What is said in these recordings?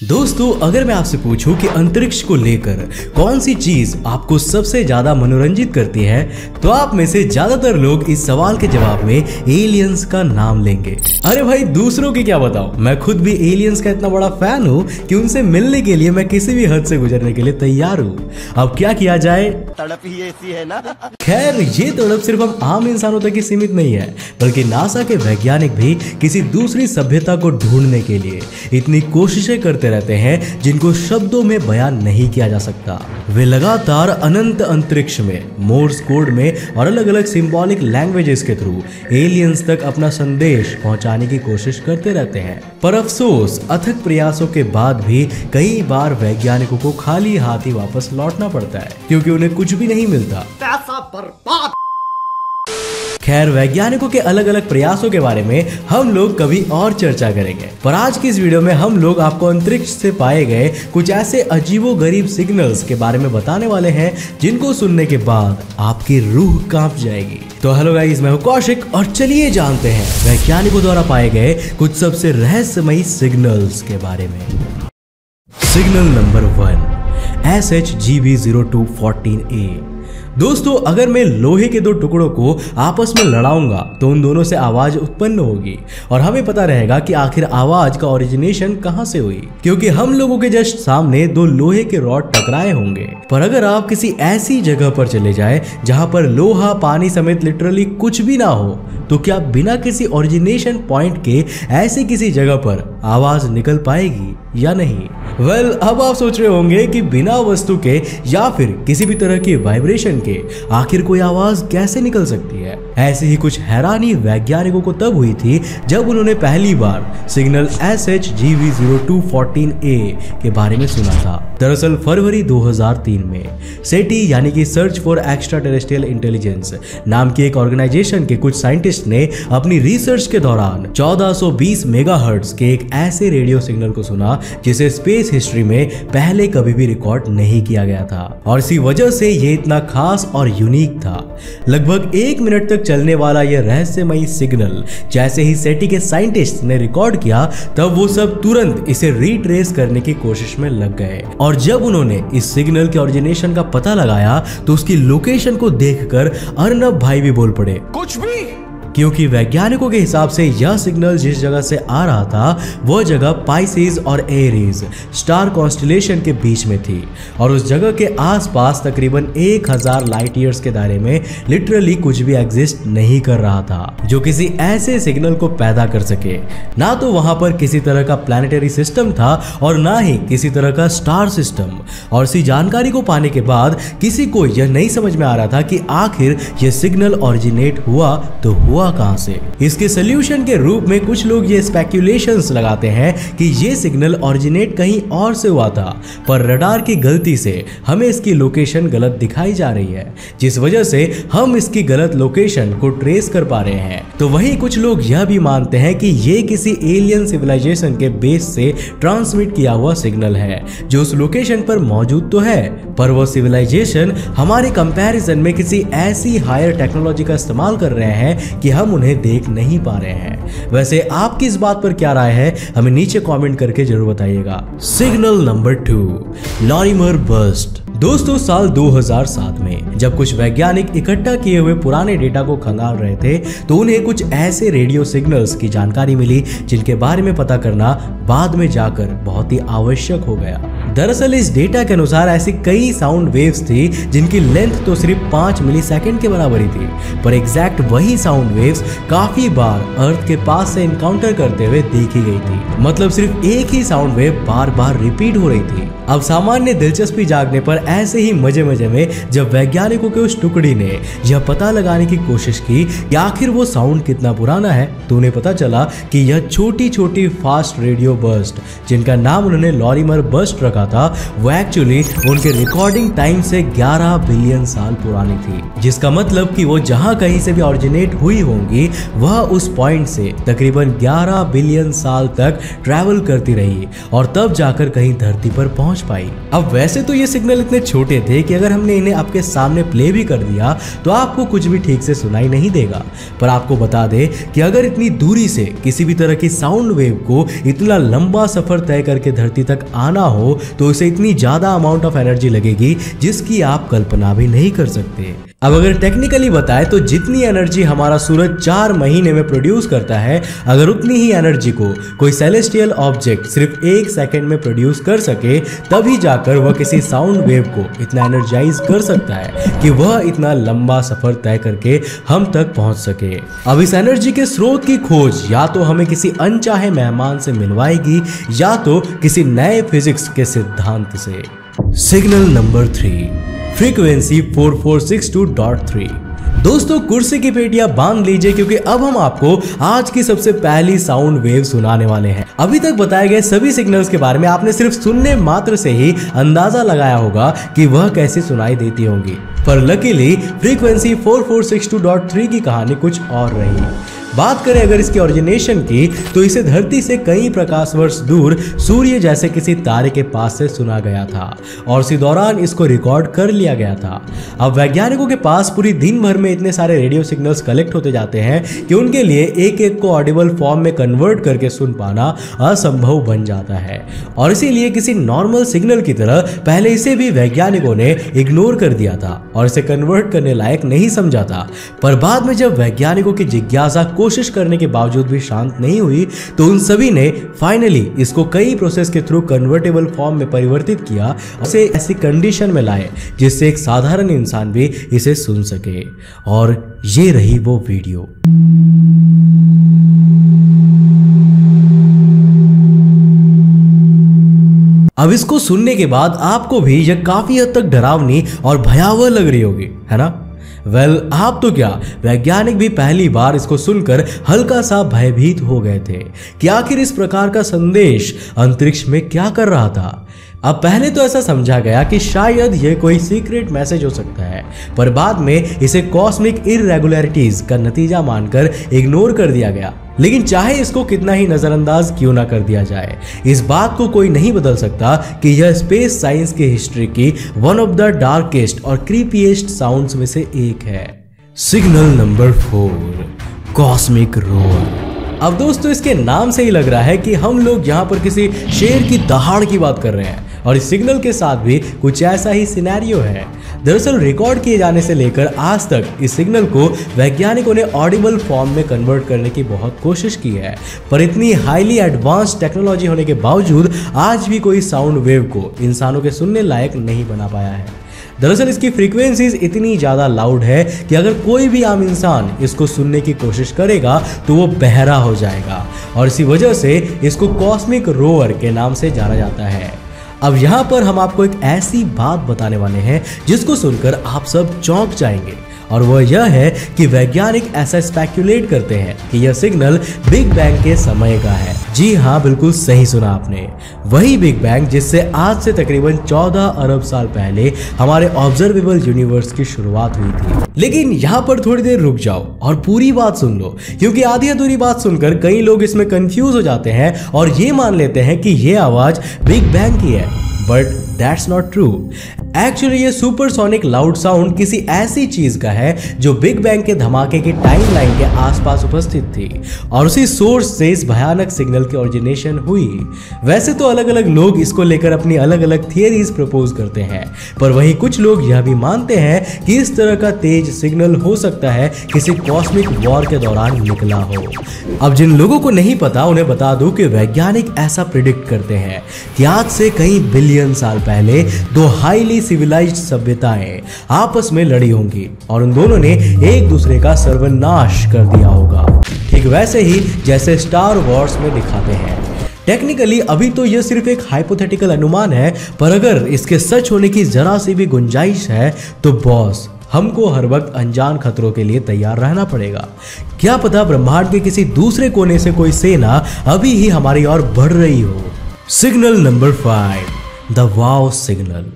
दोस्तों, अगर मैं आपसे पूछूं कि अंतरिक्ष को लेकर कौन सी चीज आपको सबसे ज्यादा मनोरंजित करती है, तो आप में से ज्यादातर लोग इस सवाल के जवाब में एलियंस का नाम लेंगे। अरे भाई, दूसरों की क्या बताऊं, मैं खुद भी एलियंस का इतना बड़ा फैन हूं कि उनसे मिलने के लिए मैं किसी भी हद से गुजरने के लिए तैयार हूं। अब क्या किया जाए, तड़प ही ऐसी है ना। खैर, ये तड़प सिर्फ हम आम इंसानों तक ही सीमित नहीं है, बल्कि नासा के वैज्ञानिक भी किसी दूसरी सभ्यता को ढूंढने के लिए इतनी कोशिशें करते रहते हैं जिनको शब्दों में बयान नहीं किया जा सकता। वे लगातार अनंत अंतरिक्ष में मोर्स कोड में और अलग अलग सिंबॉलिक लैंग्वेजेस के थ्रू एलियंस तक अपना संदेश पहुंचाने की कोशिश करते रहते हैं। पर अफसोस, अथक प्रयासों के बाद भी कई बार वैज्ञानिकों को खाली हाथ ही वापस लौटना पड़ता है, क्योंकि उन्हें कुछ भी नहीं मिलता। पैसा बर्बाद। खैर, वैज्ञानिकों के अलग अलग प्रयासों के बारे में हम लोग कभी और चर्चा करेंगे, पर आज की इस वीडियो में हम लोग आपको अंतरिक्ष से पाए गए कुछ ऐसे अजीबोगरीब सिग्नल्स के बारे में बताने वाले हैं जिनको सुनने के बाद आपकी रूह कांप जाएगी। तो हेलो गाइस, मैं हूं कौशिक और चलिए जानते हैं वैज्ञानिकों द्वारा पाए गए कुछ सबसे रहस्यमयी सिग्नल्स के बारे में। Signal number 1, SHGB0214A। दोस्तों, अगर मैं लोहे के दो टुकड़ों को आपस में लड़ाऊंगा तो उन दोनों से आवाज उत्पन्न होगी और हमें पता रहेगा कि आखिर आवाज का ओरिजिनेशन कहां से हुई, क्योंकि हम लोगों के जस्ट सामने दो लोहे के रॉड टकराए होंगे। पर अगर आप किसी ऐसी जगह पर चले जाए जहां पर लोहा, पानी समेत लिटरली कुछ भी ना हो, तो क्या बिना किसी ओरिजिनेशन पॉइंट के ऐसी किसी जगह पर आवाज निकल पाएगी या नहीं? वेल, अब आप सोच रहे होंगे कि बिना वस्तु के या फिर किसी भी तरह की वाइब्रेशन के आखिर कोई आवाज कैसे निकल सकती है। ऐसी ही कुछ हैरानी वैज्ञानिकों को तब हुई थी जब उन्होंने पहली बार सिग्नल SHGB0214A के बारे में सुना था। दरअसल फरवरी 2003 में सेटी यानी कि search for extra terrestrial intelligence नाम की एक ऑर्गेनाइजेशन के कुछ साइंटिस्ट ने अपनी रिसर्च के दौरान 1420 मेगाहर्ट्ज के एक ऐसे रेडियो सिग्नल को सुना जिसे स्पेस हिस्ट्री में पहले कभी भी रिकॉर्ड नहीं किया गया था, और इसी वजह से ये इतना खास और यूनिक था। लगभग 1 मिनट तक चलने वाला यह रहस्यमयी सिग्नल जैसे ही सेटी के साइंटिस्ट ने रिकॉर्ड किया, तब वो सब तुरंत इसे रिट्रेस करने की कोशिश में लग गए। और जब उन्होंने इस सिग्नल के ओरिजिनेशन का पता लगाया तो उसकी लोकेशन को देखकर अर्नब भाई भी बोल पड़े कुछ भी, क्योंकि वैज्ञानिकों के हिसाब से यह सिग्नल जिस जगह से आ रहा था वह जगह पाइसेस और एरीज स्टार कॉन्स्टेलेशन के बीच में थी, और उस जगह के आसपास तकरीबन 1000 लाइट ईयर्स के दायरे में लिटरली कुछ भी एग्जिस्ट नहीं कर रहा था जो किसी ऐसे सिग्नल को पैदा कर सके। ना तो वहां पर किसी तरह का प्लैनेटरी सिस्टम था और ना ही किसी तरह का स्टार सिस्टम। और इसी जानकारी को पाने के बाद किसी को यह नहीं समझ में आ रहा था कि आखिर यह सिग्नल ओरिजिनेट हुआ तो हुआ कहां से। इसके सोल्यूशन के रूप में कुछ लोग ये स्पेक्यूलेशंस लगाते हैं कि ये सिग्नल ओरिजिनेट कहीं और से हुआ था, पर रडार की गलती से हमें इसकी लोकेशन गलत दिखाई जा रही है, जिस वजह से हम इसकी गलत लोकेशन को ट्रेस कर पा रहे हैं। तो वहीं कुछ लोग यह भी मानते हैं कि ये किसी एलियन सिविलाइजेशन के बेस से ट्रांसमिट किया हुआ सिग्नल है जो उस लोकेशन पर मौजूद तो है, पर वो सिविलाइजेशन हमारे कंपैरिजन में किसी ऐसी हायर टेक्नोलॉजी का इस्तेमाल कर रहे हैं कि हम उन्हें देख नहीं पा रहे हैं। वैसे आपकी इस बात पर क्या राय है, हमें नीचे कमेंट करके जरूर बताइएगा। Signal number 2, Lorimer burst. दोस्तों, साल 2007 में जब कुछ वैज्ञानिक इकट्ठा किए हुए पुराने डेटा को खंगाल रहे थे तो उन्हें कुछ ऐसे रेडियो सिग्नल्स की जानकारी मिली जिनके बारे में पता करना बाद में जाकर बहुत ही आवश्यक हो गया। दरअसल इस डेटा के अनुसार ऐसी कई साउंड वेव्स थी जिनकी लेंथ तो सिर्फ 5 मिलीसेकंड के बराबर ही थी, पर एग्जैक्ट वही साउंड वेव्स काफी बार अर्थ के पास से इनकाउंटर करते हुए देखी गई थी। मतलब सिर्फ एक ही साउंड वेव बार बार रिपीट हो रही थी। अब सामान्य दिलचस्पी जागने पर ऐसे ही मजे मजे में जब वैज्ञानिकों के उस टुकड़ी ने यह पता लगाने की कोशिश की कि आखिर वो साउंड कितना पुराना है, तो उन्हें पता चला कि यह छोटी छोटी फास्ट रेडियो बर्स्ट, जिनका नाम उन्होंने लॉरिमर बर्स्ट रखा था, वो एक्चुअली उनके रिकॉर्डिंग टाइम से 11 बिलियन साल पुरानी थी। जिसका मतलब कि वो जहां कहीं से भी ऑरिजिनेट हुई होंगी वह उस पॉइंट से तकरीबन 11 बिलियन साल तक ट्रैवल करती रही और तब जाकर कहीं धरती पर पहुंच पहुंच पाई। अब वैसे तो ये सिग्नल इतने छोटे थे कि अगर हमने इन्हें आपके सामने प्ले भी कर दिया तो आपको कुछ भी ठीक से सुनाई नहीं देगा, पर आपको बता दे कि अगर इतनी दूरी से किसी भी तरह की साउंड वेव को इतना लंबा सफर तय करके धरती तक आना हो तो उसे इतनी ज्यादा अमाउंट ऑफ एनर्जी लगेगी जिसकी आप कल्पना भी नहीं कर सकते। अब अगर टेक्निकली बताएं तो जितनी एनर्जी हमारा सूरज 4 महीने में प्रोड्यूस करता है, अगर उतनी ही एनर्जी को कोई सेलेस्टियल ऑब्जेक्ट सिर्फ 1 सेकंड में प्रोड्यूस कर सके, तभी जाकर वह किसी साउंड वेव को इतना एनर्जाइज कर सकता है कि वह इतना लंबा सफर तय करके हम तक पहुंच सके। अब इस एनर्जी के स्रोत की खोज या तो हमें किसी अनचाहे मेहमान से मिलवाएगी या तो किसी नए फिजिक्स के सिद्धांत से। Signal number 3, frequency 4462.3। दोस्तों कुर्सी की पेटियां बांध लीजिए क्योंकि अब हम आपको आज की सबसे पहली साउंड वेव सुनाने वाले हैं। अभी तक बताए गए सभी सिग्नल्स के बारे में आपने सिर्फ सुनने मात्र से ही अंदाजा लगाया होगा कि वह कैसे सुनाई देती होंगी, पर लकीली फ्रीक्वेंसी 4462.3 की कहानी कुछ और रही। बात करें अगर इसके ओरिजिनेशन की तो इसे धरती से कई प्रकाश वर्ष दूर सूर्य जैसे किसी तारे के पास से सुना गया था और इसी दौरान इसको रिकॉर्ड कर लिया गया था। अब वैज्ञानिकों के पास पूरी दिन भर में इतने सारे रेडियो सिग्नल्स कलेक्ट होते जाते हैं कि उनके लिए एक एक को ऑडिबल फॉर्म में कन्वर्ट करके सुन पाना असंभव बन जाता है और इसीलिए किसी नॉर्मल सिग्नल की तरह पहले इसे भी वैज्ञानिकों ने इग्नोर कर दिया था और इसे कन्वर्ट करने लायक नहीं समझा था। पर बाद में जब वैज्ञानिकों की जिज्ञासा कोशिश करने के बावजूद भी शांत नहीं हुई तो उन सभी ने फाइनली इसको कई प्रोसेस के थ्रू कन्वर्टेबल फॉर्म में परिवर्तित किया, उसे ऐसी कंडीशन में लाए जिससे एक साधारण इंसान भी इसे सुन सके। और ये रही वो वीडियो। अब इसको सुनने के बाद आपको भी यह काफी हद तक डरावनी और भयावह लग रही होगी, है ना? आप तो क्या, वैज्ञानिक भी पहली बार इसको सुनकर हल्का सा भयभीत हो गए थे कि आखिर इस प्रकार का संदेश अंतरिक्ष में क्या कर रहा था। अब पहले तो ऐसा समझा गया कि शायद यह कोई सीक्रेट मैसेज हो सकता है, पर बाद में इसे कॉस्मिक इररेगुलरिटीज का नतीजा मानकर इग्नोर कर दिया गया। लेकिन चाहे इसको कितना ही नजरअंदाज क्यों ना कर दिया जाए, इस बात को कोई नहीं बदल सकता कि यह स्पेस साइंस की हिस्ट्री की वन ऑफ द डार्केस्ट और क्रीपीएस्ट साउंड्स में से एक है। Signal number 4, cosmic roar. अब दोस्तों इसके नाम से ही लग रहा है कि हम लोग यहाँ पर किसी शेर की दहाड़ की बात कर रहे हैं और इस सिग्नल के साथ भी कुछ ऐसा ही सिनेरियो है। दरअसल रिकॉर्ड किए जाने से लेकर आज तक इस सिग्नल को वैज्ञानिकों ने ऑडिबल फॉर्म में कन्वर्ट करने की बहुत कोशिश की है, पर इतनी हाईली एडवांस्ड टेक्नोलॉजी होने के बावजूद आज भी कोई साउंड वेव को इंसानों के सुनने लायक नहीं बना पाया है। दरअसल इसकी फ्रीक्वेंसीज इतनी ज़्यादा लाउड है कि अगर कोई भी आम इंसान इसको सुनने की कोशिश करेगा तो वो बहरा हो जाएगा और इसी वजह से इसको कॉस्मिक रोअर के नाम से जाना जाता है। अब यहाँ पर हम आपको एक ऐसी बात बताने वाले हैं जिसको सुनकर आप सब चौंक जाएंगे और वह यह है कि वैज्ञानिक ऐसा स्पेक्युलेट करते हैं कि यह सिग्नल बिग बैंग के समय का है। जी हाँ, बिल्कुल सही सुना आपने, वही बिग बैंग जिससे आज से तकरीबन 14 अरब साल पहले हमारे ऑब्जर्वेबल यूनिवर्स की शुरुआत हुई थी। लेकिन यहाँ पर थोड़ी देर रुक जाओ और पूरी बात सुन लो, क्योंकि आधी अधूरी बात सुनकर कई लोग इसमें कंफ्यूज हो जाते हैं और ये मान लेते हैं कि ये आवाज बिग बैंग की है, but that's not true. Actually ये सुपरसोनिक लाउड साउंड किसी ऐसी चीज का है जो बिग बैंग के धमाके की टाइमलाइन के आसपास उपस्थित थी और उसी सोर्स से इस भयानक सिग्नल की ओरिजिनेशन हुई। वैसे तो अलग अलग लोग इसको लेकर अपनी अलग अलग थियरीज प्रपोज करते हैं, पर वहीं कुछ लोग यह भी मानते हैं कि इस तरह का तेज सिग्नल हो सकता है किसी कॉस्मिक वॉर के दौरान निकला हो। अब जिन लोगों को नहीं पता उन्हें बता दूं कि वैज्ञानिक ऐसा प्रिडिक्ट करते हैं कि आज से कई बिलियन साल पहले दो हाईली सिविलाइज्ड सभ्यताएं आपस में लड़ी होंगी और उन दोनों ने एक दूसरे का सर्वनाश कर दिया होगा, ठीक वैसे ही जैसे स्टार वॉर्स में दिखाते हैं। टेक्निकली अभी तो यह सिर्फ एक हाइपोथेटिकल अनुमान है, पर अगर इसके सच होने की जरा सी भी गुंजाइश है तो बॉस हमको हर वक्त अनजान खतरों के लिए तैयार रहना पड़ेगा। क्या पता ब्रह्मांड के किसी दूसरे कोने से कोई सेना अभी ही हमारी ओर बढ़ रही हो। Signal number 5, the wow signal.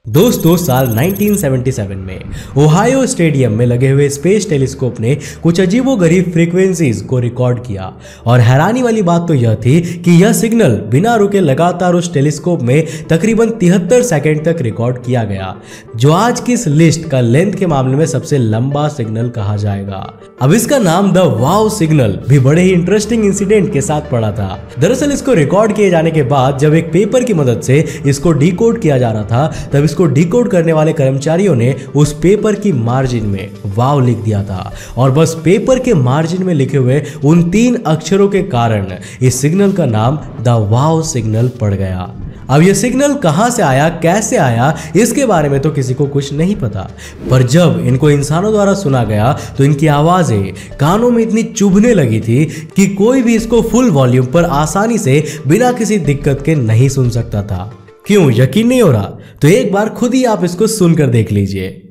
दोस्तों साल 1977 में ओहायो स्टेडियम में लगे हुए स्पेस टेलीस्कोप ने कुछ अजीबोगरीब फ्रीक्वेंसीज को रिकॉर्ड किया और हैरानी वाली बात तो यह थी कि यह सिग्नल बिना रुके लगातार उस टेलीस्कोप में तकरीबन 73 सेकंड तक रिकॉर्ड किया गया, जो आज की इस लिस्ट का लेंथ के मामले में सबसे लंबा सिग्नल कहा जाएगा। अब इसका नाम द वाव सिग्नल भी बड़े ही इंटरेस्टिंग इंसिडेंट के साथ पड़ा था। दरअसल इसको रिकॉर्ड किए जाने के बाद जब एक पेपर की मदद से इसको डिकोड किया जा रहा था, तब इसको डिकोड करने वाले कर्मचारियों ने उस पेपर की मार्जिन में वाव लिख दिया था और बस पेपर के मार्जिन में लिखे हुए उन 3 अक्षरों के कारण इस सिग्नल का नाम द वाव सिग्नल पड़ गया। अब यह सिग्नल कहां से आया, कैसे आया, इसके बारे में तो किसी को कुछ नहीं पता, पर जब इनको इंसानों द्वारा सुना गया तो इनकी आवाजें कानों में इतनी चुभने लगी थी कि कोई भी इसको फुल वॉल्यूम पर आसानी से बिना किसी दिक्कत के नहीं सुन सकता था। क्यों यकीन नहीं हो रहा? तो एक बार खुद ही आप इसको सुनकर देख लीजिए।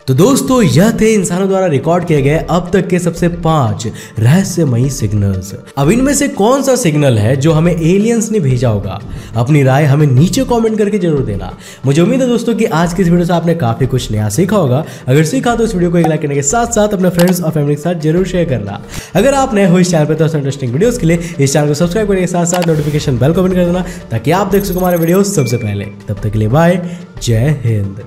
तो दोस्तों यह थे इंसानों द्वारा रिकॉर्ड किए गए अब तक के सबसे 5 रहस्यमयी सिग्नल्स। अब इनमें से कौन सा सिग्नल है जो हमें एलियंस ने भेजा होगा? अपनी राय हमें नीचे कमेंट करके जरूर देना। मुझे उम्मीद है दोस्तों कि आज की इस वीडियो से आपने काफी कुछ नया सीखा होगा। अगर सीखा तो इस वीडियो को एक लाइक करने के साथ साथ अपने फ्रेंड्स और फैमिली के साथ जरूर शेयर करना। अगर आप नए हो इस चैनल पर तो इंटरेस्टिंग वीडियोस के लिए इस चैनल को सब्सक्राइब करने के साथ साथ नोटिफिकेशन बेल को ऑन कर देना ताकि आप देख सको हमारे वीडियो सबसे पहले। तब तक के लिए बाय, जय हिंद।